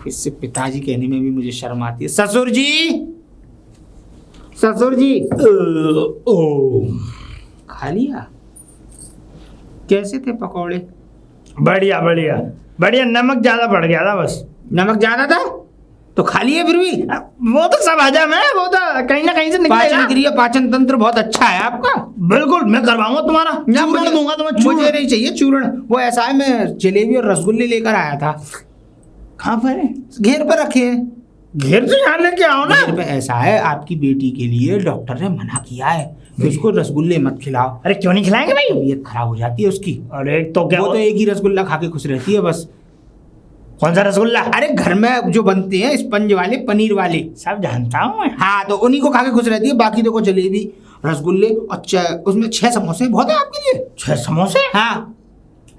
इससे पिताजी कहने में भी मुझे शर्म आती है। ससुर जी, ससुर जी। ओ खा लिया? कैसे थे पकौड़े? बढ़िया बढ़िया बढ़िया, नमक ज्यादा पड़ गया था बस। नमक ज्यादा था तो खा लिए फिर भी? वो तो सब हजम है, वो तो कहीं ना कहीं से निकलेगा। पाचन क्रिया, पाचन तंत्र बहुत अच्छा है आपका। बिल्कुल, मैं करवाऊंगा तुम्हारा, चूर्ण दूंगा तुम्हें। मुझे नहीं चाहिए चूर्ण। वो ऐसा है, मैं जलेबी और रसगुल्ले लेकर आया था। कहाँ पर है? घेर पर रखे हैं। घेर तो यहाँ लेके आओ ना। घेर पे ऐसा है, आपकी बेटी के लिए डॉक्टर ने मना किया है कि उसको रसगुल्ले मत खिलाओ। अरे क्यों नहीं खिलाएंगे भाई? तबीयत खराब हो जाती है उसकी। अरे तो क्या, वो तो एक ही रसगुल्ला खा के खुश रहती है बस। कौन सा रसगुल्ला? अरे घर में जो बनते हैं स्पंज वाले, पनीर वाले, सब जानता हूँ मैं। हाँ, तो उन्हीं को खा के खुश रहती है। बाकी देखो जलेबी, रसगुल्ले और उसमें 6 समोसे बहुत है आपके लिए। 6 समोसे? हाँ,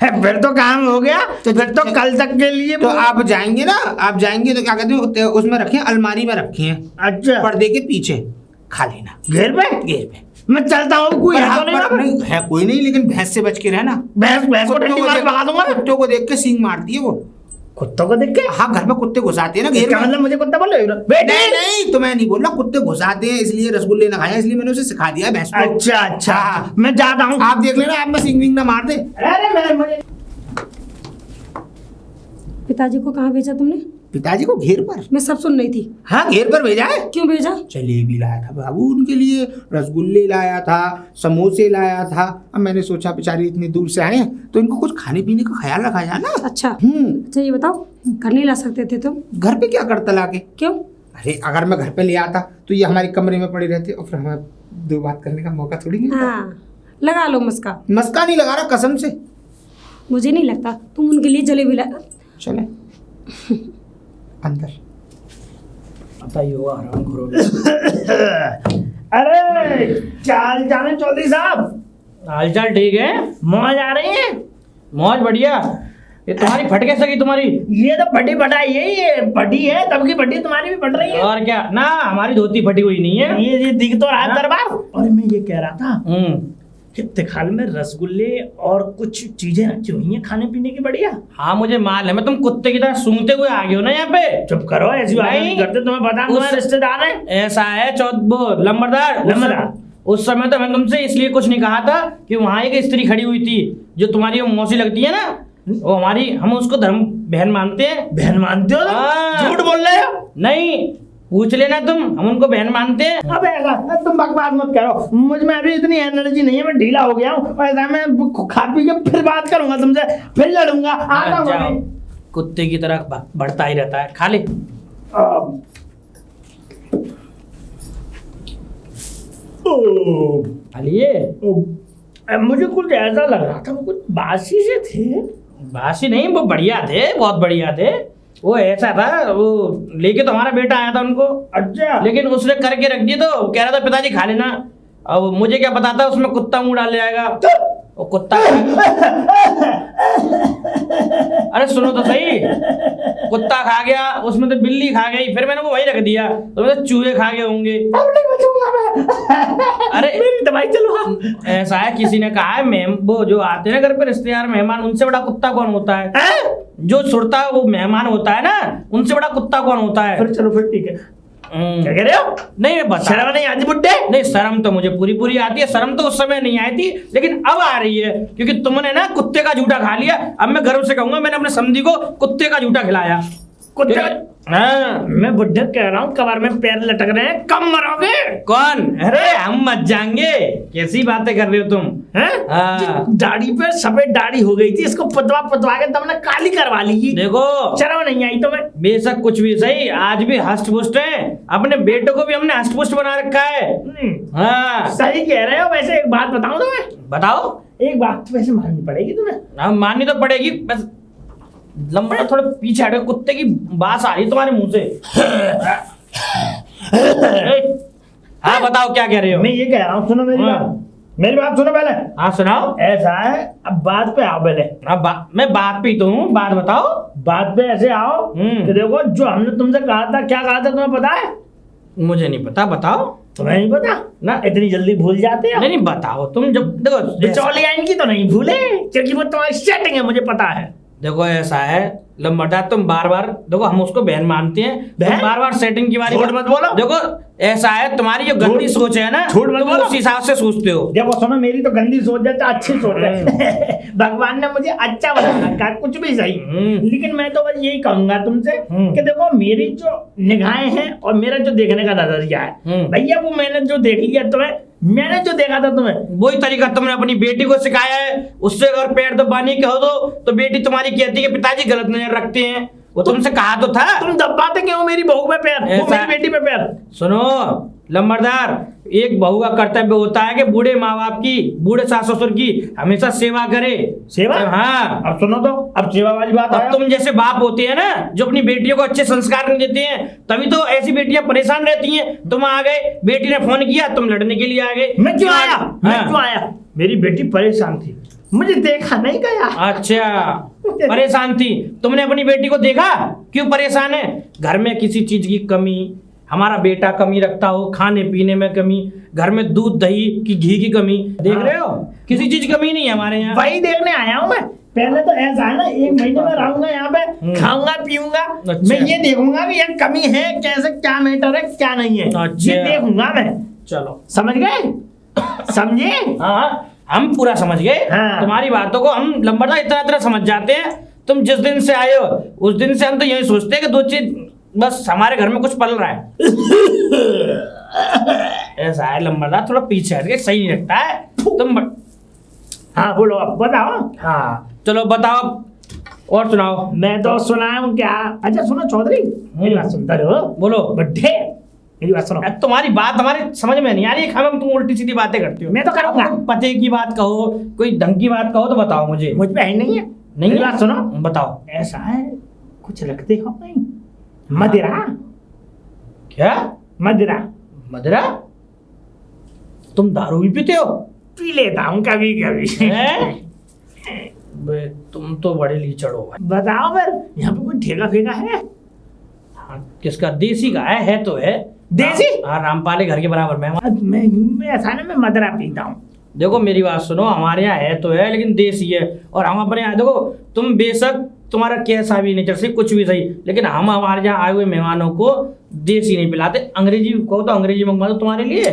है फिर तो काम हो गया। तो फिर तो कल तक के लिए तो आप जाएंगे ना, आप जाएंगे तो क्या कहते हैं, उसमें रखे हैं, अलमारी में रखे हैं। अच्छा, पर्दे के पीछे खा लेना। घेर पे? घेर पे मैं चलता हूँ। कोई है तो नहीं ना? नहीं है, कोई नहीं, लेकिन भैंस से बच के रहना। भैंस को डंडी मार के भगा दूंगा मैं। कुत्तों को देख के सींग मारती है वो। कुत्तों को देख के? हाँ, घर में कुत्ते घुसाते हैं ना घेर क्या में। मतलब मुझे कुत्ता बोल रहे हो? नहीं नहीं, तो मैं नहीं बोल रहा, कुत्ते घुसाते हैं इसलिए रसगुल्ले ना खाया, इसलिए मैंने उसे सिखा दिया भैंस को। अच्छा अच्छा, हाँ। मैं जाता हूँ। आप देख लेना, आप में सींग विंग ना मार दे। अरे मैं मुझे पिताजी को कहाँ भेजा तुमने? पिताजी को घेर पर। मैं सब सुन रही थी। हाँ, घेर पर भेजा है। क्यों भेजा? जलेबी लाया था बाबू उनके लिए, रसगुल्ले लाया था, समोसे लाया था। अब मैंने सोचा बेचारी इतनी दूर से आए हैं तो इनको कुछ खाने पीने का ख्याल रखा जाए ना। अच्छा हम्म। ये बताओ, घर नहीं ला सकते थे तुम? घर पे क्या करता लाके? क्यों? अरे अगर मैं घर पे ले आता तो ये हमारे कमरे में पड़े रहते और फिर हमें 2 बात करने का मौका थोड़ी मिलता। हाँ, लगा लो मस्का। मस्का नहीं लगा रहा, कसम से। मुझे नहीं लगता तुम उनके लिए जलेबी ला। चले अंदर। पता ही होगा हराम खोरोगे। अरे चाल जाने चौधरी साहब, हालचाल ठीक है? मौज आ रही है? मौज बढ़िया। ये तुम्हारी फट कैसे गई तुम्हारी? ये तो फटी फटाई है, ये फटी है तब की फटी, तुम्हारी भी फट रही है। और क्या ना, हमारी धोती फटी हुई नहीं है। ये दिख तो रहा है दरबार। और मैं ये कह रहा था कि तिखाल में रसगुल्ले और कुछ चीजें रखी हुई हैं खाने पीने की, बढ़िया। हाँ मुझे माल है, मैं तुम कुत्ते की तरह सूंघते हुए आ गए हो ना यहाँ पे। चुप करो, ऐसी बात नहीं करते, तुम्हें पता तुम्हारे रिश्तेदार हैं। ऐसा है वो लंबरदार। उस समय तो मैं तुमसे इसलिए कुछ नहीं कहा था कि वहाँ एक स्त्री खड़ी हुई थी जो तुम्हारी वो मौसी लगती है ना, वो हमारी, हम उसको धर्म बहन मानते हैं। बहन मानते हो? हाँ। झूठ बोल रहे हो? नहीं, पूछ लेना तुम, हम उनको बहन मानते हैं। अब ऐसा तुम बकवास मत करो, मुझ में अभी इतनी एनर्जी नहीं है, मैं ढीला हो गया हूँ। ऐसा मैं खा पी के फिर बात करूंगा तुमसे, फिर लड़ूंगा। आता हूँ जाओ, अभी। कुत्ते की तरह बढ़ता ही रहता है। खा ले। खा लिए? मुझे कुछ ऐसा लग रहा था वो कुछ बासी से थे। बासी नहीं, वो बढ़िया थे, बहुत बढ़िया थे। वो ऐसा था, वो लेके तो हमारा बेटा आया था उनको। अच्छा। लेकिन उसने करके रख दिए, तो कह रहा था पिताजी खा लेना। अब मुझे क्या पता था उसमें कुत्ता मुंह डाल जाएगा। वो कुत्ता अरे सुनो तो सही, कुत्ता खा गया, उसमें तो बिल्ली खा गई, फिर मैंने वो वही रख दिया, तो मैं चूहे खा गए होंगे। अरे मेरी दवाई चलो। ऐसा है, किसी ने कहा है वो जो आते हैं ना घर पे रिश्तेदार मेहमान, उनसे बड़ा कुत्ता कौन होता है? जो सुरता वो मेहमान होता है ना, उनसे बड़ा कुत्ता कौन होता है? फिर चलो, फिर ठीक है। क्या कह रहे हो? नहीं मैं बता, शर्म नहीं आती बुड्ढे? नहीं, शर्म तो मुझे पूरी पूरी आती है। शर्म तो उस समय नहीं आई थी, लेकिन अब आ रही है, क्योंकि तुमने ना कुत्ते का झूठा खा लिया। अब मैं गर्व से कहूंगा मैंने अपने समधी को कुत्ते का झूठा खिलाया। कुत्ते? हाँ, मैं बुड्ढे कह रहा हूँ, कमर में पैर लटक रहे हैं, कम मरोगे। कौन? अरे हम मत जाएंगे, कैसी बातें कर रहे हो तुम? हैं? हाँ। दाढ़ी पे सफेद दाढ़ी हो गई थी, इसको पतवा पतवा के तुमने काली करवा ली। देखो, शर्म नहीं आई तुम्हें? बेशक कुछ भी सही, आज भी हष्ट पुष्ट है। अपने बेटों को भी हमने हष्ट पुष्ट बना रखा है। हाँ सही कह रहे हो। वैसे एक बात बताऊं तुम्हें? बताओ। एक बात तो वैसे माननी पड़ेगी तुम्हें। हाँ माननी तो पड़ेगी, बस लंबा थोड़े पीछे हटो, कुत्ते की बास आ रही है तुम्हारे मुंह से। हाँ बताओ क्या कह रहे हो? मैं ये कह रहा हूँ, सुनो मेरी बात सुनो पहले। हाँ सुनाओ। ऐसा है, अब बात पे आओ पहले। मैं बात पे ही तो हूँ, बात बताओ। बात पे ऐसे आओ कि देखो, जो हमने तुमसे कहा था, क्या कहा था तुम्हें पता है? मुझे नहीं पता, बताओ। तुम्हें नहीं पता ना? इतनी जल्दी भूल जाते हो? नहीं बताओ तुम। जब देखो बिचौलिया इनकी तो नहीं भूले, क्योंकि वो तुम्हारी सेटिंग है, मुझे पता है। देखो ऐसा है लंबरदार, तुम बार बार देखो हम उसको बहन मानते हैं, बहन? बार बार सेटिंग की बारी झूठ मत बोलो। देखो ऐसा है तुम्हारी जो गंदी सोच है ना, झूठ मत तुम बोलो। उस हिसाब से सोचते हो। देखो सुनो, मेरी तो गंदी सोच है तो अच्छी सोच है। भगवान ने मुझे अच्छा बना रखा है, कुछ भी सही। लेकिन मैं तो बस यही कहूंगा तुमसे कि देखो मेरी जो निगाहें हैं और मेरा जो देखने का नजरिया है भैया, वो मैंने जो देख लिया तुम्हें, मैंने जो देखा था तुम्हें, वही तरीका तुमने अपनी बेटी को सिखाया है। उससे अगर पैर दबाने कहो तो बेटी तुम्हारी कहती है कि पिताजी गलत नजर रखते हैं। वो तुमसे कहा तो था। तुम दबाते क्यों मेरी बहू पे पैर, वो ऐसा- मेरी बेटी पे पैर? सुनो लंबरदार, एक बहू का कर्तव्य होता है कि बूढ़े माँ बाप की, बूढ़े सास ससुर की हमेशा सेवा करे। सेवा? हाँ। अब सुनो तो, अब सेवा वाली बात अब आया। तुम जैसे बाप होते हैं ना जो अपनी बेटियों को अच्छे संस्कार नहीं देते हैं, तभी तो ऐसी बेटियां परेशान रहती हैं। तुम आ गए, बेटी ने फोन किया, तुम लड़ने के लिए आ गए। मैं क्यों आया? मैं हाँ। क्यों आया? मेरी बेटी परेशान थी, मुझे देखा नहीं गया। अच्छा परेशान थी, तुमने अपनी बेटी को देखा? क्यों परेशान है? घर में किसी चीज की कमी, हमारा बेटा कमी रखता हो, खाने पीने में कमी, घर में दूध दही की घी की कमी, देख रहे हो? किसी चीज की कमी नहीं है हमारे यहाँ। वही देखने आया हूँ मैं। पहले तो ऐसा है ना, 1 महीने में रहूंगा यहाँ पे, खाऊंगा पीऊंगा, अच्छा। मैं ये देखूंगा कि ये कमी है कैसे, क्या मैटर है क्या नहीं है, अच्छा। ये देखूंगा मैं। चलो समझ गए? समझे? हाँ हम पूरा समझ गए। हाँ। तुम्हारी बातों को हम लंबरदार इतना इतना समझ जाते हैं। तुम जिस दिन से आए हो उस दिन से हम तो यही सोचते हैं कि 2 चीज बस हमारे घर में कुछ पल रहा है। ऐसा है लंबरदार, थोड़ा पीछे हट के सही नहीं लगता है तुम। हाँ बोलो, अब बताओ। हाँ चलो बताओ और सुनाओ। मैं तो सुना हूँ क्या। अच्छा सुनो चौधरी, मेरी बात सुनता रहो। बोलो। बुड्ढे, मेरी बात सुनो। अब तुम्हारी बात हमारी समझ में नहीं आ रही है, हम तुम उल्टी सीधी बातें करती हो। मैं तो करूंगा। अब पते की बात कहो, कोई ढंग की बात कहो तो बताओ मुझे। मुझ पे है नहीं है। नहीं मेरी है? बात सुनो। बताओ। ऐसा है, कुछ रखते हो नहीं? मदिरा, क्या? मदिरा मदिरा? तुम दारू भी पीते हो? पी लेता हूँ कभी कभी। हैं? बे, तुम तो बड़े लीचड़ हो भाई। बताओ फिर, यहाँ पे कोई ठेका फेका है? हाँ, किसका? देसी का है तो है। देसी? हाँ रामपाले घर के बराबर में। मैं ऐसा है ना, मैं मदिरा पीता हूँ। देखो मेरी बात सुनो, हमारे यहाँ है तो है लेकिन देसी है। और हम अपने यहाँ देखो, तुम बेशक तुम्हारा कैसा भी नेचर से कुछ भी सही, लेकिन हम हमारे यहाँ आए हुए मेहमानों को देसी नहीं पिलाते। अंग्रेजी कहो तो अंग्रेजी मंगवा दो तुम्हारे लिए।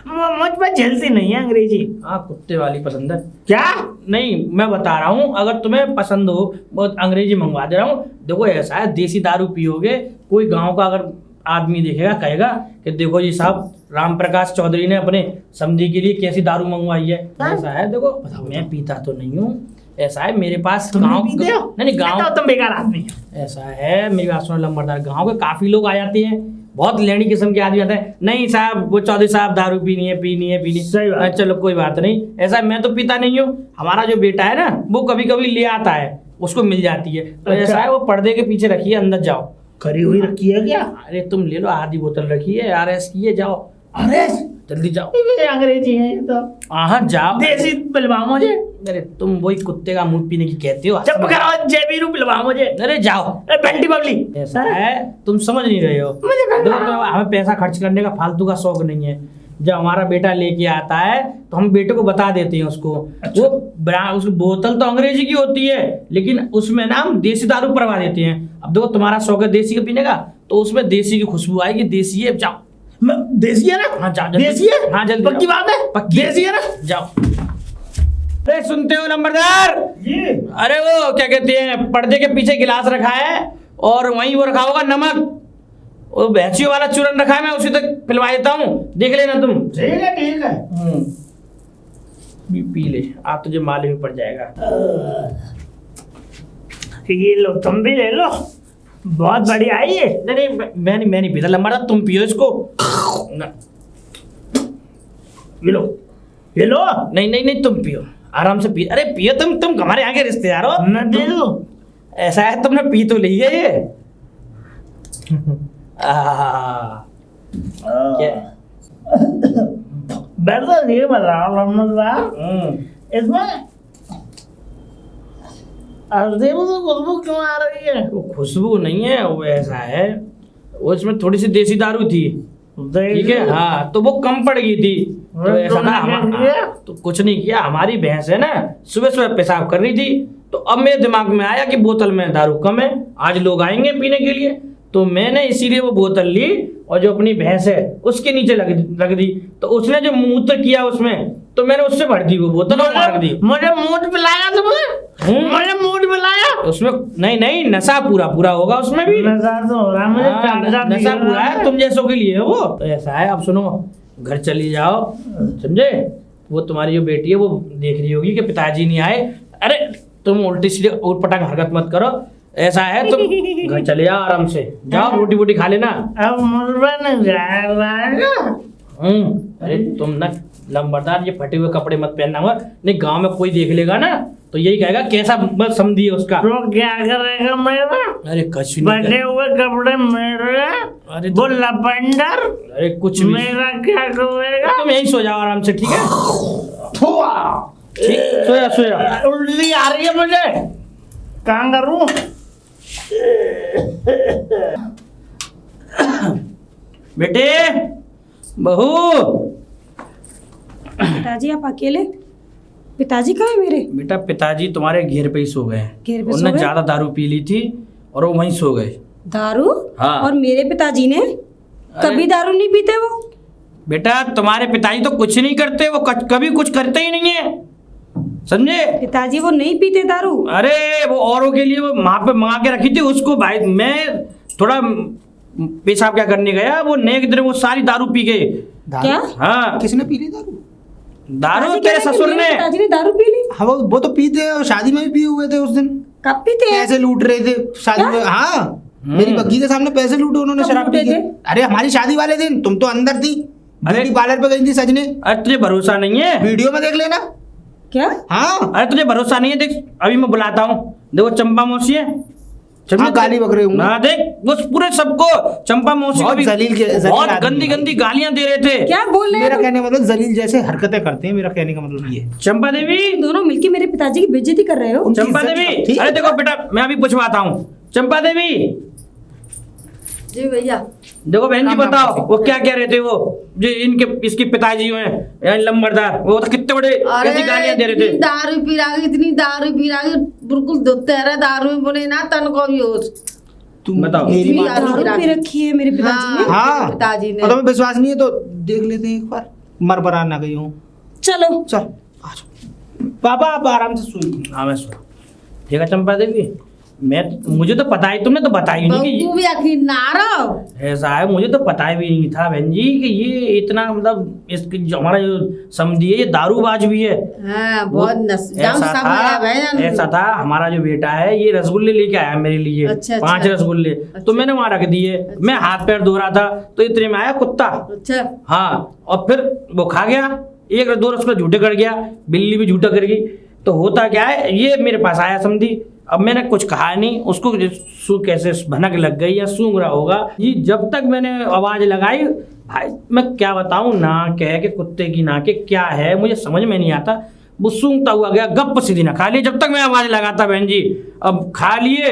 मुझ पर झेलती नहीं है अंग्रेजी। हाँ कुत्ते वाली पसंद है। क्या? नहीं मैं बता रहा हूँ, अगर तुम्हें पसंद हो बहुत अंग्रेजी मंगवा दे रहा हूँ। देखो ऐसा है, देसी दारू पियोगे, कोई गांव का अगर आदमी देखेगा कहेगा कि देखो जी साहब राम प्रकाश चौधरी ने अपने समधी के लिए कैसी दारू मंगवाई है। ऐसा है देखो, मैं पीता तो नहीं हूँ। ऐसा है मेरे पास तुम गाँव नहीं पीते हो? नहीं गाँव, तो तुम बेकार आदमी हो। ऐसा है मेरी बात सुनो लंबरदार, गाँव के काफी लोग आ जाते हैं, बहुत लेनी किस्म के आदमी आते हैं। नहीं साहब वो चौधरी साहब दारू पीनी है पीनी है पीनी। सही बात। चलो कोई बात नहीं। ऐसा मैं तो पीता नहीं हूँ, हमारा जो बेटा है ना वो कभी कभी ले आता है, उसको मिल जाती है। तो अच्छा। ऐसा है वो पर्दे के पीछे रखिए, अंदर जाओ। करी हुई रखी है क्या? अरे तुम ले लो, आधी बोतल रखी है RS की है, जाओ अरे जल्दी जाओ। ये अंग्रेजी है ये तो। हाँ जाओ। देसी पिलवाओ मुझे। अरे तुम वही कुत्ते का मुंह पीने की कहते हो। चुप करो, जयवीरू पिलवाओ मुझे। अरे जाओ। अरे बंटी बबली। ऐसा है तुम समझ नहीं रहे हो। मुझे देखो तो हमें पैसा खर्च करने का फालतू का शौक नहीं है। जब हमारा बेटा लेके आता है तो हम बेटे को बता देते हैं उसको। अच्छा। वो उसकी बोतल तो अंग्रेजी की होती है लेकिन उसमें ना हम देसी दारू भरवा देते हैं। अब देखो तुम्हारा शौक है देसी का पीने का, तो उसमें देसी की खुशबू आएगी। देसी है, जाओ। देसी है ना? हाँ जाओ जल्दी। देसी है? हाँ जल्दी पक्की जाओ। बात है? पक्की देसी है ना? जाओ। अरे सुनते हो नंबरदार? जी। अरे वो क्या कहते हैं, पर्दे के पीछे गिलास रखा है और वहीं वो रखा होगा नमक, वो भैंसियों वाला चूरन रखा है, मैं उसी तक पिलवा देता हूँ, देख लेना तुम। ठीक है ठीक है। पी ले, आप तुझे मालूम ही पड़ जाएगा। ये लो, तुम भी ले लो, बहुत बढ़िया है ये। नहीं मैं नहीं पीता लंबा, तुम पियो इसको। ये लो, ये लो। नहीं तुम पियो, आराम से पियो। अरे पियो तुम हमारे यहाँ के रिश्तेदार हो। मैं दे दूं? ऐसा है तुमने पी तो ली है ये। क्या? बेहतर ये बताओ लम्बा, इसमें अजीब सी खुशबू क्यों आ रही है? वो खुशबू नहीं है, वो ऐसा है वो इसमें थोड़ी सी देसी दारू थी ठीक है। हाँ, तो वो कम पड़ गई थी, तो ऐसा था तो कुछ नहीं किया, हमारी भैंस है ना सुबह सुबह पेशाब कर रही थी, तो अब मेरे दिमाग में आया कि बोतल में दारू कम है, आज लोग आएंगे पीने के लिए, तो मैंने इसीलिए वो बोतल ली और जो अपनी भैंस है उसके नीचे रख दी, तो उसने जो मूत्र किया उसमें, तो मैंने उससे भर दी वो बोतल और रख दी। मुझे मूड पिलाया तुमने, मुझे मूड पिलाया उसमें नहीं नशा पूरा होगा उसमें भी, नशा तो हो रहा है मुझे, हाँ, नशा पूरा है, तुम जैसों के लिए है वो। तो ऐसा है, अब सुनो, घर चली जाओ, समझे, वो तुम्हारी जो बेटी है वो देख रही होगी कि पिताजी नहीं आए, अरे तुम उल्टी सीधे ऊट पटांग हरकत मत करो, ऐसा है तुम घर चले जाओ आराम से, जाओ रोटी वोटी खा लेना। अब मुझे नहीं जाएगा। अरे तुम ना लंबरदार ये फटे हुए कपड़े मत पहनना हुआ, नहीं गांव में कोई देख लेगा ना तो यही कहेगा कैसा बस समझी है उसका। तो क्या करेगा मेरा? अरे कुछ नहीं बचे हुए कपड़े मेरे, अरे वो लपेंडर अरे कुछ भी, मेरा क्या करेगा? तुम यहीं सो जाओ आराम से, ठीक है, ठीक, सोया। उल्टी आ रही है मुझे, क्या करूं? बेटे, बहू, पिताजी आप अकेले? पिताजी कहाँ है मेरे? बेटा पिताजी तुम्हारे घेर पे ही सो गए, घेर पे सो उन्होंने गए? ज्यादा दारू पी ली थी और वो वहीं सो गए। दारू? हाँ। और मेरे पिताजी ने कभी दारू नहीं पीते वो। बेटा तुम्हारे पिताजी तो कुछ नहीं करते, वो कभी कुछ करते ही नहीं है, समझे। पिताजी वो नहीं पीते दारू। अरे वो औरों के लिए वो वहां पे मंगा के रखी थी उसको, भाई मैं थोड़ा पेशाब क्या करने गया, वो नेक दिन वो सारी दारू पी गए। क्या? हाँ, किसने पी ली दारू? दारू पिताजी तेरे कह रहे हैं कि ससुर मेरे ने। पिताजी ने दारू पी ली। हाँ वो तो पीते हैं, और शादी में भी पिए हुए थे उस दिन, कब पीते हैं? पैसे लूट रहे थे शादी क्या? में। हाँ मेरी बग्गी के सामने पैसे लूटे उन्होंने कब शराब पी लूटे के। थे? अरे हमारी शादी वाले दिन तुम तो अंदर थी, अरे- ब्यूटी पार्लर पे गई थी सजने, अरे तुझे भरोसा नहीं है? वीडियो में देख लेना। क्या? हाँ अरे तुझे भरोसा नहीं है, देख अभी मैं बुलाता हूँ, देखो चंपा मौसी है, हाँ, गाली बक रहे होंगे। ना देख वो पूरे सबको चंपा मौसी को बहुत भी जलील बहुत आदमी गंदी है। गालियां दे रहे थे। क्या बोल रहे मेरा हैं? कहने का मतलब जलील जैसे हरकतें करते हैं, मेरा कहने का मतलब ये। चंपा देवी, तुम दोनों मिलके मेरे पिताजी की बेइज्जती कर रहे हो। उनकी चंपा इज्जत देवी, ठीक अरे है। देखो बेटा मैं अभी पूछवाता हूँ, चंपा देवी, जी भैया। देखो बहन जी नाम बताओ बताओ। वो क्या कह रहे थे, वो जो इनके इसके पिताजी हैं यानी लंबरदार, वो तो कितने बड़े कैसी गालियां दे रहे थे। इतनी दारू पी रहा इतनी दारू पी रहा बिल्कुल तेरा दारू में बोले ना तन को भी होश। तुम बताओ। मेरी इतनी बात- दारू दारू पी रखी है मेरे पिताजी ने। हाँ पिताजी ने। और तुम्हें विश्वास नहीं है तो देख लेते हैं एक बार, मरबरा ना गई हूँ। चलो चल आ जाओ। पापा आप आराम से सोइए। हाँ मैं सुना, ठीक है चंपा देवी, मुझे तो पता ही, तुमने तो बताया नहीं कि तू भी आखिर ना रहो। ऐसा है, मुझे तो पता भी नहीं था बहन जी कि ये इतना मतलब इसकी जो हमारा जो समझी है ये दारूबाज भी है। हाँ वो बहुत नस जाम ऐसा सब है भाई। ऐसा था, हमारा जो बेटा है ये रसगुल्ले लेके आया मेरे लिए, अच्छा, 5 अच्छा। रसगुल्ले, तो मैंने वहां रख दिए, मैं हाथ पैर धो रहा था तो इतने में आया कुत्ता, अच्छा हाँ, और फिर वो खा गया, 1-2 रसगुल्ले झूठे कर गया, बिल्ली भी झूठा कर गई, तो होता क्या है ये मेरे पास आया समझी, अब मैंने कुछ कहा नहीं उसको, सू कैसे भनक लग गई या सूंघ रहा होगा ये, जब तक मैंने आवाज लगाई भाई मैं क्या बताऊं, ना कह के कुत्ते की ना के क्या है मुझे समझ में नहीं आता, वो सूंघता हुआ गया, गप सीधी ना खा लिए जब तक मैं आवाज लगाता बहन जी, अब खा लिए,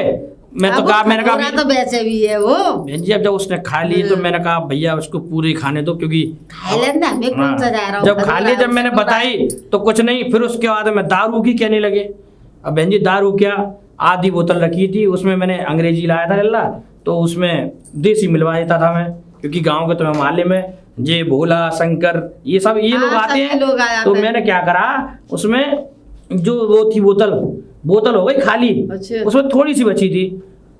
मैं तो अब कहा, मैंने खतौरा कहा तो वैसे भी है वो। बहन जी अब जब उसने खा लिए तो मैंने कहा भैया उसको पूरी खाने दो, क्योंकि खा लेना मैं कौन सा जा रहा हूँ। जब खा लिए, जब मैंने बताई तो कुछ नहीं, फिर उसके बाद मैं दारू की कहने लगे, अब बहन जी दारू क्या, आधी बोतल रखी थी उसमें मैंने अंग्रेजी लाया था लल्ला, तो उसमें देसी मिलवा देता था मैं, क्योंकि गांव के तुम्हें माले में ये भोला शंकर ये सब ये लोग हाँ, आते सभी लोग आ हैं, जाते तो हैं। मैंने क्या करा उसमें जो वो थी बोतल हो गई खाली, अच्छा। उसमें थोड़ी सी बची थी,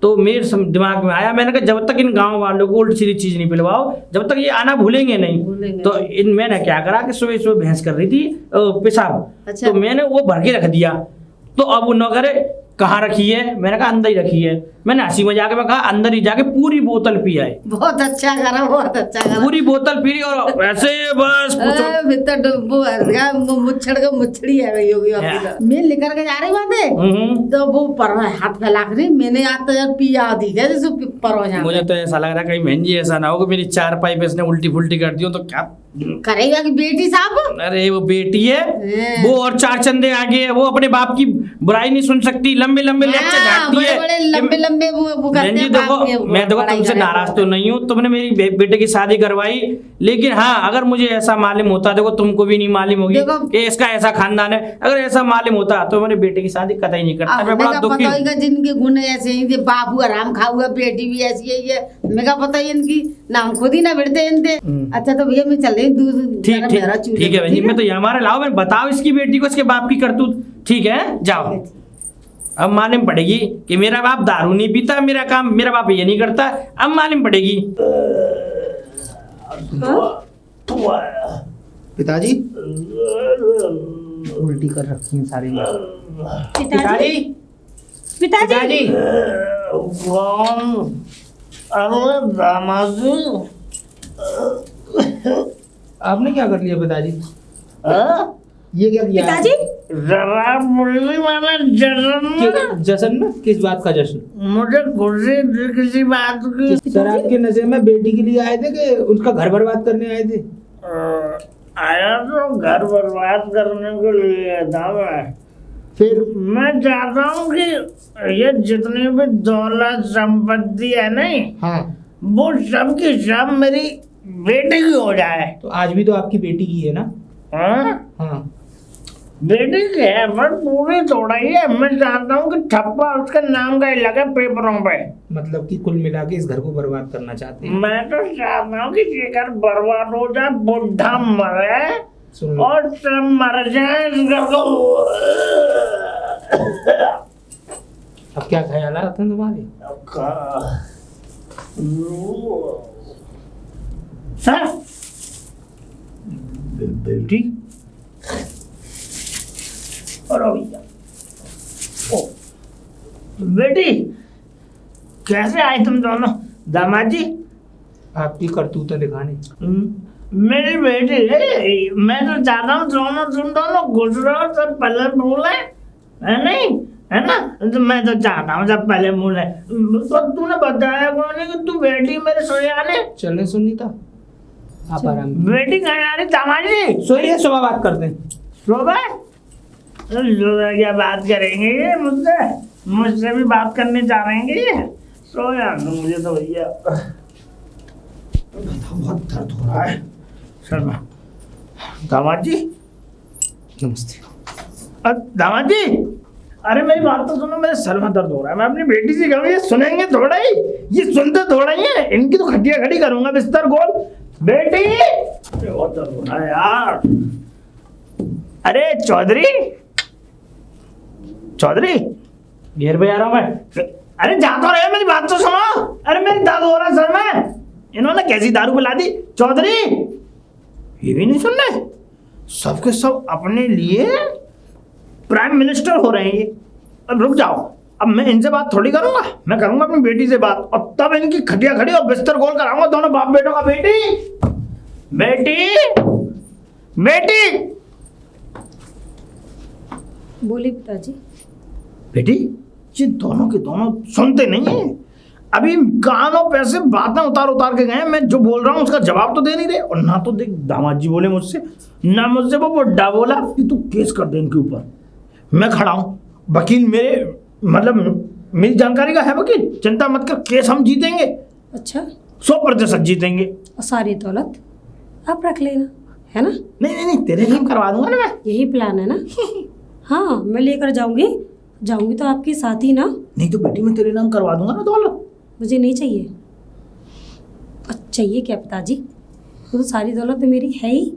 तो मेरे दिमाग में आया, मैंने कहा जब तक इन गांव वालों को उल्टी सीधी चीज नहीं पिलवाओ जब तक ये आना भूलेंगे नहीं, भूलेंगे तो मैंने क्या करा कि सुबह सुबह भैंस कर रही थी पेशाब, अच्छा। तो मैंने वो भर के रख दिया, तो अब वो न करे कहाँ रखी है, मैंने कहा अंदर ही रखी है, मैंने हंसी मजाक में कहा अंदर ही जाके पूरी बोतल पी आए, बहुत अच्छा करा बहुत अच्छा करा। पूरी बोतल पी ली और ऐसे बस पूछो भीतर डब्बू मुच्छड़ का मुच्छड़ी है भाई होगी मैं लेकर के जा रही बातें तो वो पर हाथ फैला कर मैंने आज तो यार पिया दी है जैसे परो मुझे तो ऐसा लग रहा है कहीं बहन जी ऐसा ना हो कि मेरी 4 पाइप इसने उल्टी फुल्टी कर दी हो, तो क्या करेगा कि बेटी साहब। अरे वो बेटी है, हाँ। वो और चार चंदे आगे है, वो अपने बाप की बुराई नहीं सुन सकती, लंबे लंबे लेक्चर हाँ, झाड़ती है। बड़े लंबे लंबे वो करते बहन जी हैं देखो, बाप के, मैं देखो बड़ाई तुमसे करते नाराज हैं। तो नहीं हूँ, तुमने मेरी बेटे की शादी करवाई, लेकिन हाँ अगर मुझे ऐसा मालूम होता, देखो तुमको भी नहीं मालूम होगी देखो- कि इसका ऐसा खानदान है, अगर ऐसा मालूम होता तो मेरे बेटे की शादी कतई नहीं करता। मैं बड़ा दुखी हूँ। पता ही जिनके गुण ऐसे ही थे, बाबू आराम खाऊगा, बेटी भी ऐसी है ये, मैं का पता ही इनकी नाम खुद ही ना बिड़ते इनते। अच्छा तो भैया मैं चल रही हूँ, दूध ठीक जरा ठीक मेरा चूल्हे ठीक है पे, बहन जी, मैं तो ये हमारे लाओ, मैं बताओ इसकी बेटी को इसके बाप की करतूत। ठीक है जाओ, अब मालूम पड़ेगी कि मेरा बाप दारू नहीं पीता, मेरा काम मेरा बाप ये नहीं करता, अब मालूम पड़ेगी। पिताजी उल्टी कर रखी है सारी। पिताजी पिताजी आपने क्या कर लिया पिताजी? ये क्या किया? पिताजी जरा मुरली वाला जश्न, जश्न में? किस बात का जश्न? मुझे खुशी थी किसी बात की। शराब के नशे में बेटी के लिए आए थे कि उसका घर बर्बाद करने आए थे? आया तो घर बर्बाद करने के लिए था मैं। फिर मैं चाहता हूँ कि ये जितनी भी दौलत संपत्ति है नहीं, हाँ, वो सब की सब मेरी बेटी की हो जाए। तो आज भी तो आपकी बेटी की है ना? हाँ? हाँ, बेटी की है पर पूरी थोड़ा ही है। मैं चाहता हूँ कि ठप्पा उसके नाम का ही लगे पेपरों पे। मतलब कि कुल मिला के इस घर को बर्बाद करना चाहते हैं। मैं तो चाहता हूँ कि ये घर बर्बाद हो जाए, बुढ़ा मरे सुन लो, और सब मर जाए इस घर को। अब क्या ख्याल आते हैं तुम्हारे? हाँ? बेटी और भैया, ओ बेटी कैसे आए तुम दोनों? दामाद जी आपकी करतूतें दिखाने। मेरी बेटी है, मैं तो चाहता हूँ दोनों तुम दोनों खुश रहो, सब पहले बोले है नहीं, है ना? तो मैं तो चाहता हूँ सब पहले बोले। तो तूने बताया कौन है कि तू बेटी मेरे सोयाने? चलने सुनीता, आप आराम बेटी कहाँ आ रही? दामाद जी सोइए, सुबह बात करते हैं। सुबह सुबह क्या बात करेंगे ये मुझसे? मुझसे भी बात करने जा रहे हैं ये? सोया मुझे तो भैया बहुत दर्द हो रहा है। शर्मा। दामाद जी नमस्ते। दामाद जी, अरे मेरी बात तो सुनो, मेरे सर में दर्द हो रहा है। मैं अपनी बेटी से कहूँ, ये सुनेंगे थोड़ा ही, ये सुनते थोड़ा ही है। इनकी तो खटिया खड़ी करूंगा बिस्तर गोल। बेटी बहुत दर्द हो रहा है यार। अरे चौधरी, चौधरी घेर पे जा रहा हूँ मैं। अरे जा तो रहे, मेरी बात तो सुनो। अरे मेरी दर्द हो रहा है सर में। इन्होंने कैसी दारू पिला दी? चौधरी ये भी नहीं सुन रहे, सबके सब अपने लिए प्राइम मिनिस्टर हो रहे हैं ये। अब रुक जाओ, अब मैं इनसे बात थोड़ी करूंगा, मैं करूंगा अपनी बेटी से बात, और तब इनकी खटिया खड़ी और बिस्तर गोल कराऊंगा दोनों बाप बेटों का। बेटी बेटी बेटी बोली पिताजी। बेटी, ये दोनों के दोनों सुनते नहीं है। अभी कानों पे से बातें उतार उतार के गए, मैं जो बोल रहा हूँ उसका जवाब तो दे नहीं रहे। और ना तो देख दामाद जी बोले मुझसे, ना मुझसे वो बुड्ढा बोला कि तू केस कर दे इनके ऊपर। मैं खड़ा हूँ, वकील मेरे मतलब मेरी जानकारी का है वकील, चिंता मत कर, केस हम जीतेंगे, अच्छा, 100% जीतेंगे। और सारी दौलत आप रख लेना, है ना? नहीं नहीं नहीं, तेरे नाम करवा दूंगा ना मैं। यही प्लान है ना? हाँ, मैं लेकर जाऊंगी तो आपके साथ ही ना। नहीं तो बेटी मैं तेरे नाम करवा दूंगा ना दौलत। मुझे नहीं चाहिए। और चाहिए क्या पिताजी? वो तो सारी दौलत तो मेरी है ही।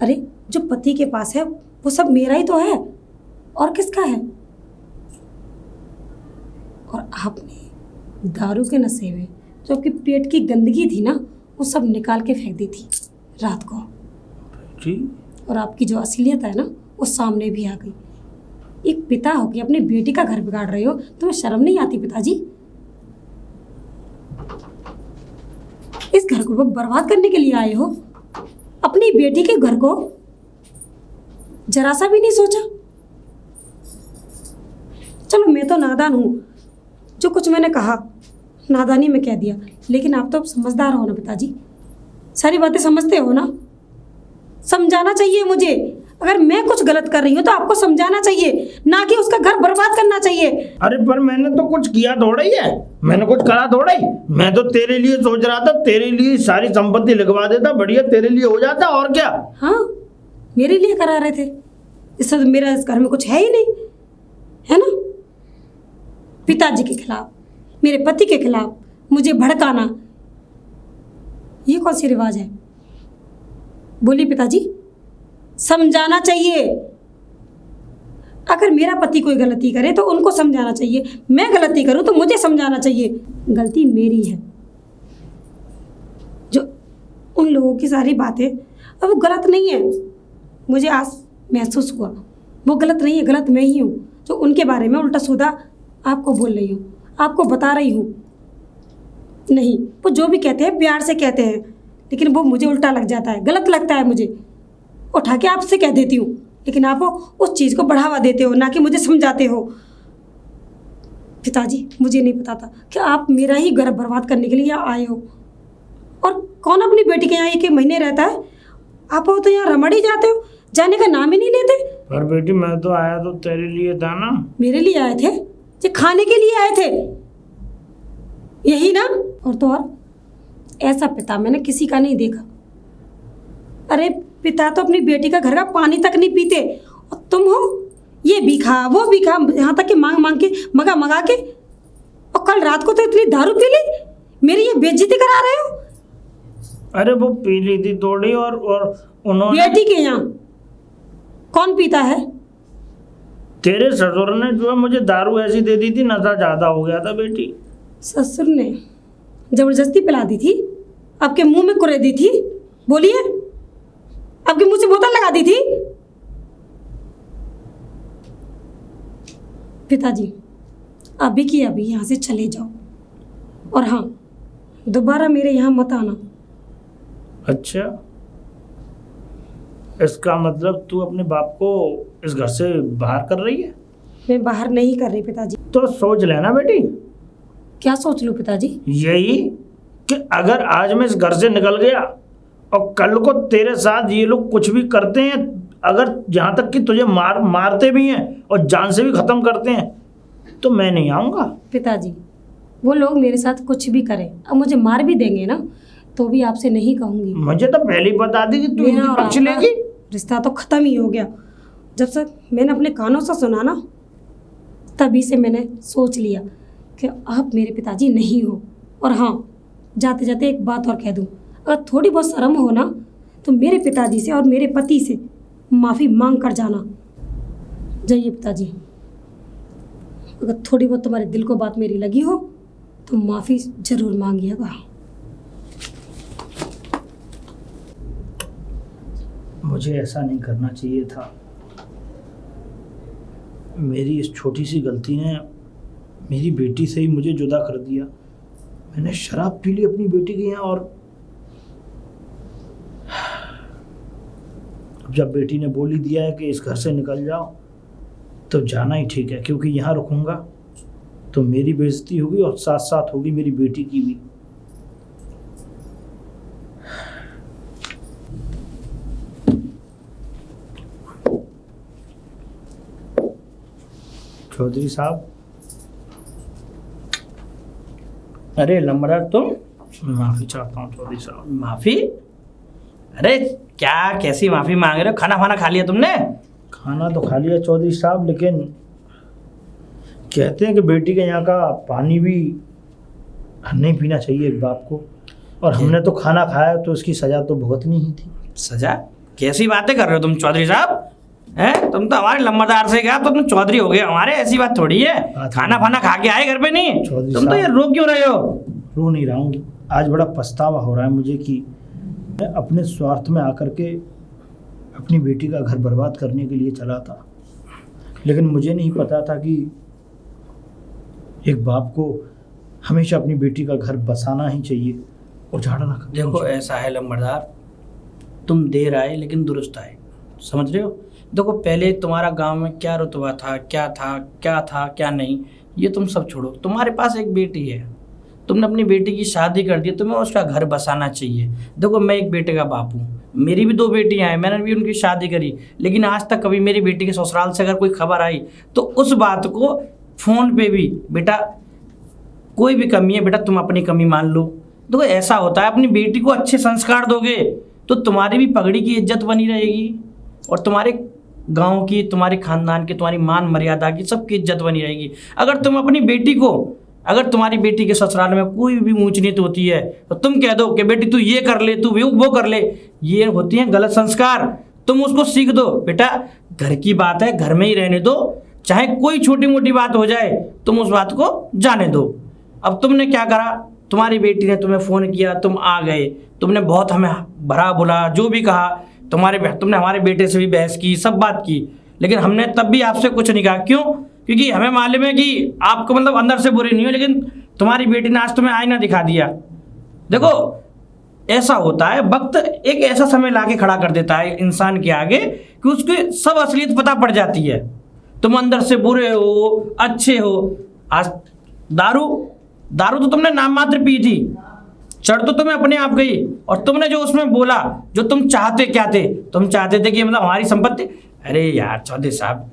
अरे जो पति के पास है वो सब मेरा ही तो है, और किसका है? और आपने दारू के नशे में जो आपके पेट की गंदगी थी ना, वो सब निकाल के फेंक दी थी रात को। जी और आपकी जो असलियत है ना, वो सामने भी आ गई। एक पिता हो के अपनी बेटी का घर बिगाड़ रहे हो, तुम्हें शर्म नहीं आती पिताजी? इस घर को बर्बाद करने के लिए आए हो, अपनी बेटी के घर को जरा सा भी नहीं सोचा। चलो मैं तो नादान हूँ, जो कुछ मैंने कहा नादानी में कह दिया, लेकिन आप तो अब समझदार हो ना पिताजी। सारी बातें समझते हो ना? समझाना चाहिए मुझे। अगर मैं कुछ गलत कर रही हूँ तो आपको समझाना चाहिए, ना कि उसका घर बर्बाद करना चाहिए। अरे पर मैंने तो कुछ किया थोड़ा ही है, मैंने कुछ करा थोड़ा ही। मैं तो तेरे लिए सोच रहा था, तेरे लिए सारी संपत्ति लिखवा देता, बढ़िया तेरे लिए हो जाता, और क्या। हाँ, मेरे लिए करा रहे थे। इससे तो मेरा इस घर में कुछ है ही नहीं, है ना? पिताजी के खिलाफ, मेरे पति के खिलाफ मुझे भड़काना, ये कौन सी रिवाज है? बोलिए पिताजी, समझाना चाहिए। अगर मेरा पति कोई गलती करे तो उनको समझाना चाहिए, मैं गलती करूं तो मुझे समझाना चाहिए। गलती मेरी है। जो उन लोगों की सारी बातें, अब वो गलत नहीं है, मुझे आज महसूस हुआ वो गलत नहीं है, गलत मैं ही हूँ जो उनके बारे में उल्टा सीधा आपको बोल रही हूँ, आपको बता रही हूँ। नहीं, वो जो भी कहते हैं प्यार से कहते हैं, लेकिन वो मुझे उल्टा लग जाता है, गलत लगता है मुझे। उठा के आपसे कह देती हूँ, लेकिन आप उस चीज़ को बढ़ावा देते हो, ना कि मुझे समझाते हो। पिताजी, मुझे नहीं पता था कि आप मेरा ही घर बर्बाद करने के लिए यहाँ आए हो। और कौन अपनी बेटी के यहाँ 1 महीने रहता है? आप हो तो यहाँ रमड़ ही जाते हो, जाने का नाम ही नहीं लेते। पर बेटी मैं तो आया तो तेरे लिए था ना। मेरे लिए आए थे? जो खाने के लिए आए थे, यही ना? और तो और, ऐसा पिता मैंने किसी का नहीं देखा। अरे पिता तो अपनी बेटी का घर का पानी तक नहीं पीते, और तुम हो ये भी खा वो भी खा, यहाँ तक कि मांग मांग के मंगा के। और कल रात को तो इतनी दारू पी ली, मेरी ये बेइज्जती करा रहे हो। अरे वो पी ली थी थोड़ी, और उन्होंने। बेटी के यहाँ कौन पीता है? तेरे ससुर ने जो है मुझे दारू ऐसी दे दी थी, नशा ज्यादा हो गया था बेटी। ससुर ने जबरदस्ती पिला दी थी? आपके मुंह में कुरे दी थी? बोलिए, आपके मुंह से बोतल लगा दी थी? पिताजी, अभी की अभी यहाँ से चले जाओ, और हाँ, दोबारा मेरे यहाँ मत आना। अच्छा, इसका मतलब तू अपने बाप को इस घर से बाहर कर रही है? मैं बाहर नहीं कर रही पिताजी। तो सोच लेना बेटी। क्या सोच लूँ पिताजी? यही कि अगर आज मैं इस घर से निकल गया और कल को तेरे साथ ये लोग कुछ भी करते हैं, अगर यहाँ तक कि तुझे मारते भी हैं और जान से भी ख़त्म करते हैं, तो मैं नहीं आऊँगा। पिताजी, वो लोग मेरे साथ कुछ भी करें, अब मुझे मार भी देंगे ना, तो भी आपसे नहीं कहूँगी। मुझे तो पहले ही बता दी कि तू इनकी पक्ष लेगी। रिश्ता तो ख़त्म ही हो गया। जब से मैंने अपने कानों से सुना ना, तभी से मैंने सोच लिया कि आप मेरे पिताजी नहीं हो। और हाँ, जाते जाते एक बात और कह दूँ, अगर थोड़ी बहुत शर्म हो ना, तो मेरे पिताजी से और मेरे पति से माफ़ी मांग कर जाना। जाइए पिताजी, अगर थोड़ी बहुत तुम्हारे दिल को बात मेरी लगी हो तो माफ़ी ज़रूर मांगिएगा। मुझे ऐसा नहीं करना चाहिए था। मेरी इस छोटी सी गलती ने मेरी बेटी से ही मुझे जुदा कर दिया। मैंने शराब पी ली अपनी बेटी के यहाँ, और अब जब बेटी ने बोल ही दिया है कि इस घर से निकल जाओ, तो जाना ही ठीक है, क्योंकि यहाँ रुकूंगा तो मेरी बेइज्जती होगी और साथ साथ होगी मेरी बेटी की भी। चौधरी साहब। अरे लंबड़ा, तुम? माफी चाहता हूँ चौधरी साहब। माफी? अरे क्या, कैसी माफी मांग रहे हो? खाना फाना खा लिया तुमने? खाना तो खा लिया चौधरी साहब, लेकिन कहते हैं कि बेटी के यहाँ का पानी भी नहीं पीना चाहिए एक बाप को, और हमने तो खाना खाया तो इसकी सजा तो भुगतनी ही थी। सजा? कैसी बातें कर रहे हो तुम चौधरी साहब? हैं, तुम तो हमारे लंबरदार से गया तो तुम चौधरी हो गए हमारे, ऐसी बात थोड़ी है। खाना फाना खा के आए घर पे नहीं? तुम तो ये रो क्यों रहे हो? रो नहीं रहा हूँ, आज बड़ा पछतावा हो रहा है मुझे कि मैं अपने स्वार्थ में आकर के अपनी बेटी का घर बर्बाद करने के लिए चला था, लेकिन मुझे नहीं पता था कि एक बाप को हमेशा अपनी बेटी का घर बसाना ही चाहिए और झाड़ना। देखो ऐसा है लंबरदार, तुम देर आए लेकिन दुरुस्त आए, समझ रहे हो? देखो पहले तुम्हारा गांव में क्या रुतबा था, क्या नहीं, ये तुम सब छोड़ो। तुम्हारे पास एक बेटी है, तुमने अपनी बेटी की शादी कर दी, तुम्हें उसका घर बसाना चाहिए। देखो मैं एक बेटे का बाप हूँ, मेरी भी 2 बेटियाँ हैं, मैंने भी उनकी शादी करी, लेकिन आज तक कभी मेरी बेटी के ससुराल से अगर कोई खबर आई तो उस बात को फ़ोन पे भी, बेटा कोई भी कमी है बेटा तुम अपनी कमी मान लो। देखो ऐसा होता है, अपनी बेटी को अच्छे संस्कार दोगे तो तुम्हारी भी पगड़ी की इज्जत बनी रहेगी और तुम्हारे गांव की, तुम्हारे खानदान की, तुम्हारी मान मर्यादा की, सबकी इज्जत बनी रहेगी। अगर तुम अपनी बेटी को, अगर तुम्हारी बेटी के ससुराल में कोई भी ऊंच नीच होती है तो तुम कह दो कि बेटी तू ये कर ले, तू वो कर ले, ये होती हैं गलत संस्कार। तुम उसको सीख दो, बेटा घर की बात है घर में ही रहने दो, चाहे कोई छोटी मोटी बात हो जाए तुम उस बात को जाने दो। अब तुमने क्या करा, तुम्हारी बेटी ने तुम्हें फ़ोन किया, तुम आ गए, तुमने बहुत हमें भरा बुला जो भी कहा, तुमने हमारे बेटे से भी बहस की, सब बात की, लेकिन हमने तब भी आपसे कुछ नहीं कहा। क्यों? क्योंकि हमें मालूम है कि आपको मतलब अंदर से बुरे नहीं हो, लेकिन तुम्हारी बेटी ने आज तुम्हें आईना दिखा दिया। देखो ऐसा होता है, वक्त एक ऐसा समय लाके खड़ा कर देता है इंसान के आगे कि उसकी सब असलियत पता पड़ जाती है। तुम अंदर से बुरे हो अच्छे हो। आज दारू तो तुमने नाम मात्र पी थी, चढ़ तो तुम्हें अपने आप गई, और तुमने जो उसमें बोला, जो तुम चाहते क्या थे, तुम चाहते थे कि मतलब हमारी संपत्ति। अरे यार चौधरी साहब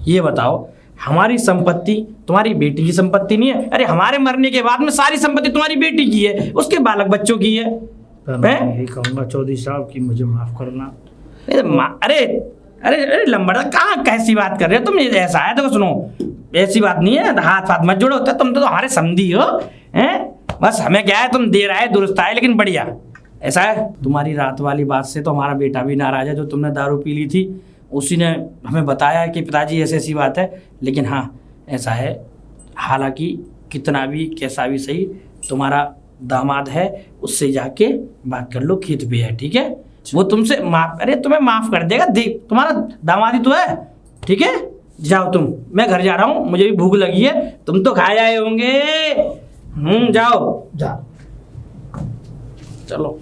ये बताओ, हमारी संपत्ति तुम्हारी बेटी की संपत्ति नहीं है? अरे हमारे मरने के बाद में सारी संपत्ति तुम्हारी बेटी की है, उसके बालक बच्चों की है। मैं यही कहूँगा चौधरी साहब कि मुझे माफ़ करना। अरे अरे अरे लंबड़ा कहाँ कैसी बात कर रहे हो तुम? ऐसा है तो सुनो, ऐसी बात नहीं है, हाथ मत जोड़ो, तुम तो हमारे समधी हो हैं। बस हमें क्या है, तुम देर आए दुरुस्त आए, लेकिन बढ़िया। ऐसा है, तुम्हारी रात वाली बात से तो हमारा बेटा भी नाराज है, जो तुमने दारू पी ली थी उसी ने हमें बताया कि पिताजी ऐसी ऐसी बात है। लेकिन हाँ ऐसा है, हालांकि कितना भी कैसा भी सही, तुम्हारा दामाद है, उससे जाके बात कर लो, खेत पे है, ठीक है? वो तुमसे तुम्हें माफ़ कर देगा, तुम्हारा दामाद ही तो है, ठीक है? जाओ तुम, मैं घर जा रहा हूँ, मुझे भी भूख लगी है, तुम तो खाए आए होंगे। जाओ। चलो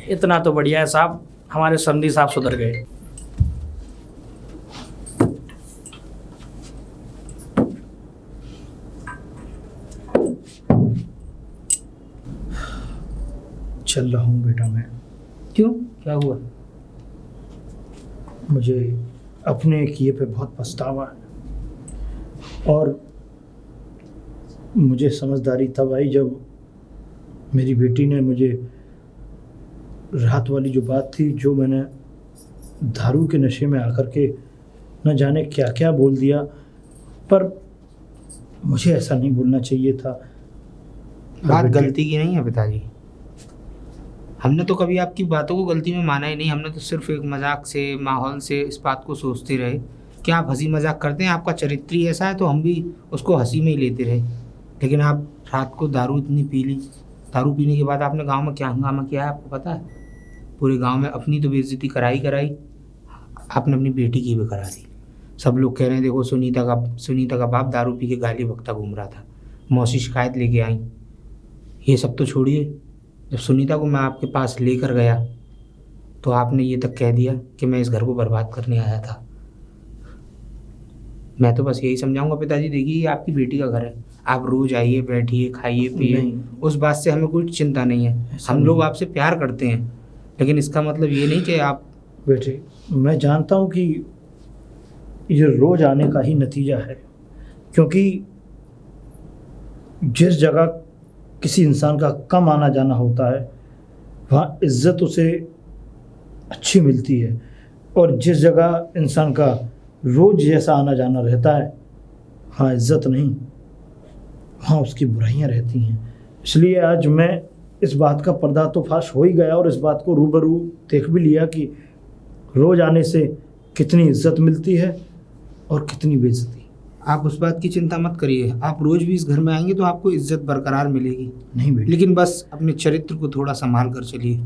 इतना तो बढ़िया है साहब, हमारे समधी साहब सुधर गए। चल रहा हूँ बेटा मैं। क्यों, क्या हुआ? मुझे अपने किए पे बहुत पछतावा है, और मुझे समझदारी तब आई जब मेरी बेटी ने मुझे रात वाली जो बात थी, जो मैंने दारू के नशे में आकर के न जाने क्या क्या बोल दिया, पर मुझे ऐसा नहीं बोलना चाहिए था। बात गलती की नहीं है पिताजी, हमने तो कभी आपकी बातों को गलती में माना ही नहीं। हमने तो सिर्फ एक मजाक से, माहौल से इस बात को सोचते रहे कि आप हंसी मजाक करते हैं, आपका चरित्र ही ऐसा है, तो हम भी उसको हंसी में ही लेते रहे। लेकिन आप रात को दारू इतनी पी ली, दारू पीने के बाद आपने गांव में क्या हंगामा किया है आपको पता है? पूरे गांव में अपनी तो बेइज्जती कराई, आपने अपनी बेटी की भी करा दी। सब लोग कह रहे हैं देखो सुनीता का बाप दारू पी के गाली बकता घूम रहा था, मौसी शिकायत लेके आई। ये सब तो छोड़िए, जब सुनीता को मैं आपके पास लेकर गया तो आपने ये तक कह दिया कि मैं इस घर को बर्बाद करने आया था। मैं तो बस यही समझाऊंगा पिताजी, देखिए ये आपकी बेटी का घर है, आप रोज आइए, बैठिए, खाइए, पिए, उस बात से हमें कोई चिंता नहीं है। हम लोग आपसे प्यार करते हैं, लेकिन इसका मतलब ये नहीं कि आप। बेटे मैं जानता हूँ कि ये रोज आने का ही नतीजा है, क्योंकि जिस जगह किसी इंसान का कम आना जाना होता है वहाँ इज्जत उसे अच्छी मिलती है, और जिस जगह इंसान का रोज जैसा आना जाना रहता है वहाँ इज्जत नहीं, वहाँ उसकी बुराइयाँ रहती हैं। इसलिए आज मैं इस बात का पर्दा तो फाश हो ही गया, और इस बात को रूबरू देख भी लिया कि रोज आने से कितनी इज्जत मिलती है और कितनी बेइज्जती। आप उस बात की चिंता मत करिए, आप रोज भी इस घर में आएंगे तो आपको इज्जत बरकरार मिलेगी। नहीं बेटी, लेकिन बस अपने चरित्र को थोड़ा संभाल कर चलिए,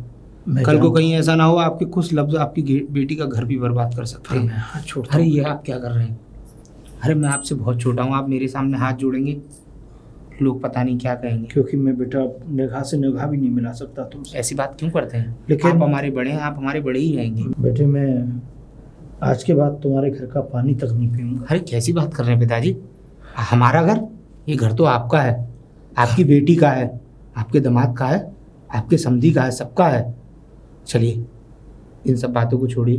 कल को कहीं ऐसा ना हो आपके कुछ लफ्ज आपकी बेटी का घर भी बर्बाद कर सकते हैं। अरे ये आप क्या कर रहे हैं? अरे मैं आपसे बहुत छोटा हूँ, आप मेरे सामने हाथ जोड़ेंगे लोग पता नहीं क्या कहेंगे। क्योंकि मैं बेटा निगाह से निगाह भी नहीं मिला सकता तुमसे। ऐसी बात क्यों करते हैं? लेकिन आप हमारे बड़े हैं, आप हमारे बड़े ही रहेंगे। बेटे मैं आज के बाद तुम्हारे घर का पानी तक नहीं पीऊंगा। अरे कैसी बात कर रहे हैं पिताजी? हमारा घर? ये घर तो आपका है, आपकी बेटी का है, आपके दामाद का है, आपके समधी का है, सबका है। चलिए इन सब बातों को छोड़िए,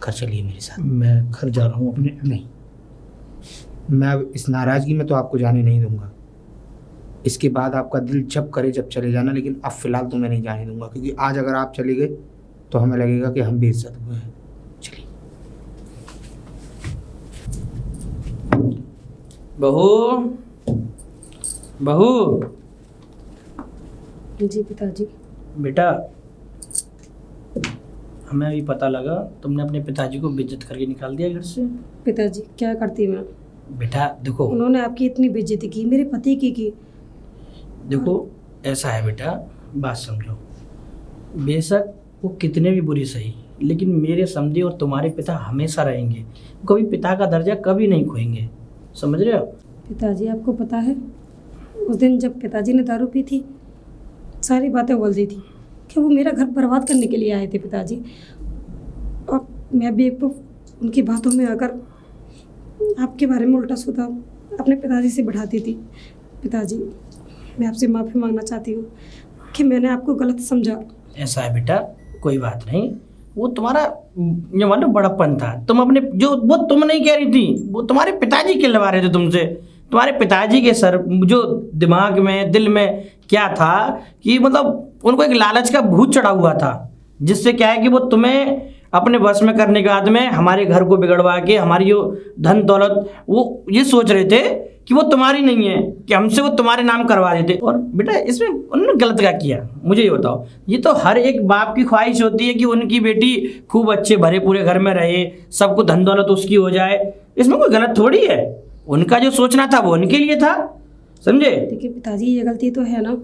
घर चलिए मेरे साथ। मैं घर जा रहा हूँ अपने। नहीं, मैं अब इस नाराज़गी में तो आपको जाने नहीं दूंगा। इसके बाद आपका दिल जब करे जब चले जाना, लेकिन अब फ़िलहाल तो मैं नहीं जाने दूंगा, क्योंकि आज अगर आप चले गए तो हमें लगेगा कि हम बेइज्जत हुए हैं। चलिए। बहू, बहू, जी पिताजी। बेटा हमें अभी पता लगा तुमने अपने पिताजी को बेइज्जत करके निकाल दिया घर से। पिताजी क्या करती मैं? बेटा देखो, उन्होंने आपकी इतनी बेइज्जती की, मेरे पति की। देखो ऐसा है बेटा, बात समझो। बेशक वो कितने भी बुरी सही, लेकिन मेरे समझे और तुम्हारे पिता हमेशा रहेंगे। कभी पिता का दर्जा कभी नहीं खोएंगे, समझ रहे हो? पिताजी आपको पता है, उस दिन जब पिताजी ने दारू पी थी, सारी बातें बोल दी थी कि वो मेरा घर बर्बाद करने के लिए आए थे पिताजी। और मैं भी एक उनकी बातों में आकर आपके बारे में उल्टा सीधा अपने पिताजी से बढ़ाती थी। पिताजी मैं आपसे माफ़ी मांगना चाहती हूँ कि मैंने आपको गलत समझा। ऐसा है बेटा, कोई बात नहीं। वो तुम्हारा ये मानो बड़प्पन था। तुम अपने जो वो तुम नहीं कह रही थी, वो तुम्हारे पिताजी कहलवा रहे थे तुमसे। तुम्हारे पिताजी के सर जो दिमाग में दिल में क्या था कि मतलब उनको एक लालच का भूत चढ़ा हुआ था, जिससे क्या है कि वो तुम्हें अपने वश में करने के बाद में हमारे घर को बिगड़वा के हमारी जो धन दौलत, वो ये सोच रहे थे कि वो तुम्हारी नहीं है, कि हमसे वो तुम्हारे नाम करवा देते। और बेटा इसमें उन्होंने गलत क्या किया, मुझे ये बताओ। ये तो हर एक बाप की ख्वाहिश होती है कि उनकी बेटी खूब अच्छे भरे पूरे घर में रहे, सबको धन दौलत उसकी हो जाए। इसमें कोई गलत थोड़ी है। उनका जो सोचना था वो उनके लिए था, समझे? देखिए पिताजी ये गलती तो है ना,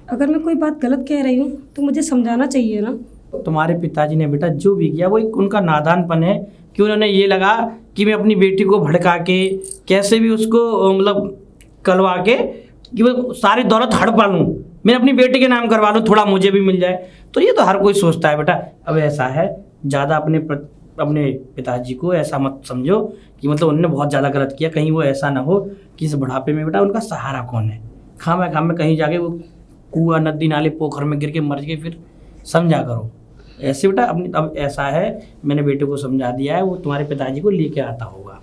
अगर मैं कोई बात गलत कह रही हूँ तो मुझे समझाना चाहिए ना। तुम्हारे पिताजी ने बेटा जो भी किया वो एक उनका नादानपन है कि उन्होंने ये लगा कि मैं अपनी बेटी को भड़का के कैसे भी उसको मतलब कलवा के कि वो सारी दौलत हड़पा लूँ, मैं अपनी बेटी के नाम करवा लूँ, थोड़ा मुझे भी मिल जाए। तो ये तो हर कोई सोचता है बेटा। अब ऐसा है, ज़्यादा अपने पिताजी को ऐसा मत समझो कि मतलब उन्होंने बहुत ज़्यादा गलत किया। कहीं वो ऐसा ना हो कि इस बुढ़ापे में बेटा उनका सहारा कौन है। खाम कहीं जाके वो कुआं नदी नाले पोखर में गिर के मर गए, फिर समझा करो ऐसे बेटा। अपनी अब ऐसा है, मैंने बेटे को समझा दिया है, वो तुम्हारे पिताजी को लेके आता होगा,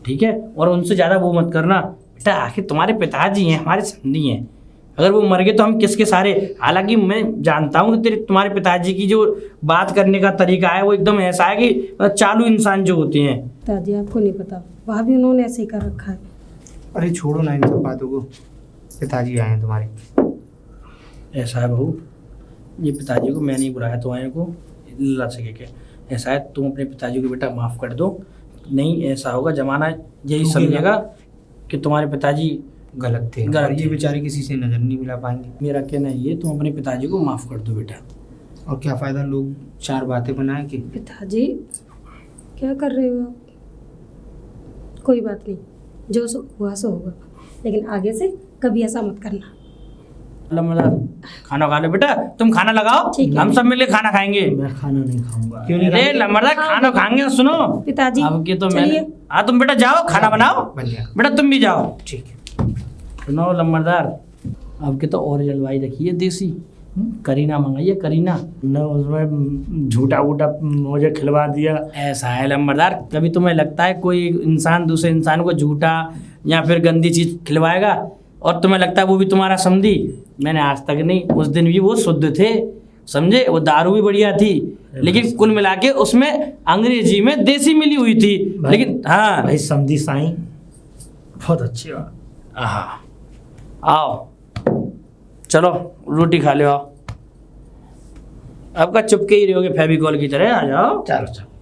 ठीक है? और उनसे ज़्यादा वो मत करना बेटा, आखिर तुम्हारे पिताजी हैं, हमारे समधी हैं। अगर वो मर गए तो हम किसके सारे। हालांकि मैं जानता हूँ कि तुम्हारे पिताजी की जो बात करने का तरीका है वो एकदम ऐसा है कि चालू इंसान जो होते हैं। पिताजी आपको नहीं पता, वहाँ भी उन्होंने ऐसे ही कर रखा है। अरे छोड़ो ना इन सब बातों को, पिताजी आए हैं तुम्हारे। ऐसा है बहू, ये पिताजी को मैं नहीं बुलाया तुम्हारे को ला सके के। ऐसा है, तुम अपने पिताजी को बेटा माफ़ कर दो। नहीं ऐसा होगा, जमाना यही समझेगा कि तुम्हारे पिताजी गलत थे, गलत और ये थे। बेचारे किसी से नज़र नहीं मिला पाएंगे। मेरा कहना ये, तुम अपने पिताजी को माफ़ कर दो बेटा। और क्या फ़ायदा लोग चार बातें बनाए कि। पिताजी क्या कर रहे हो आप? कोई बात नहीं, जो हुआ सो होगा, लेकिन आगे से कभी ऐसा मत करना। खाना खा लो बेटा, तुम खाना लगाओ, ठीक है। हम सब मिलके खाना खाएंगे। मैं खाना नहीं खाऊंगा। क्यों नहीं अरे लमड़ा खाना खाएंगे। सुनो पिताजी अब के तो चलिए। मैंने, हाँ तुम बेटा जाओ खाना बनाओ। बन गया, बेटा तुम भी जाओ। ठीक है। सुनो लम्बरदार, अब के तो और जलवाई रखी है देसी। करीना मंगाइए, करीना। न उसमें झूठा वूटा मुझे खिलवा दिया। ऐसा है लम्बरदार, कभी तुम्हें लगता है कोई इंसान दूसरे इंसान को झूठा या फिर गंदी चीज़ खिलवाएगा और तुम्हें लगता है वो भी तुम्हारा समझी? मैंने आज तक नहीं, उस दिन भी वो शुद्ध थे, समझे? वो दारू भी बढ़िया थी, लेकिन कुल मिला के उसमें अंग्रेजी में देसी मिली हुई थी। लेकिन हाँ भाई समझी साईं, बहुत अच्छी बात। हाँ आओ, चलो रोटी खा लो। आओ, आपका चुपके ही रहोगे फेविकॉल की तरह। आ जाओ। चलो चलो।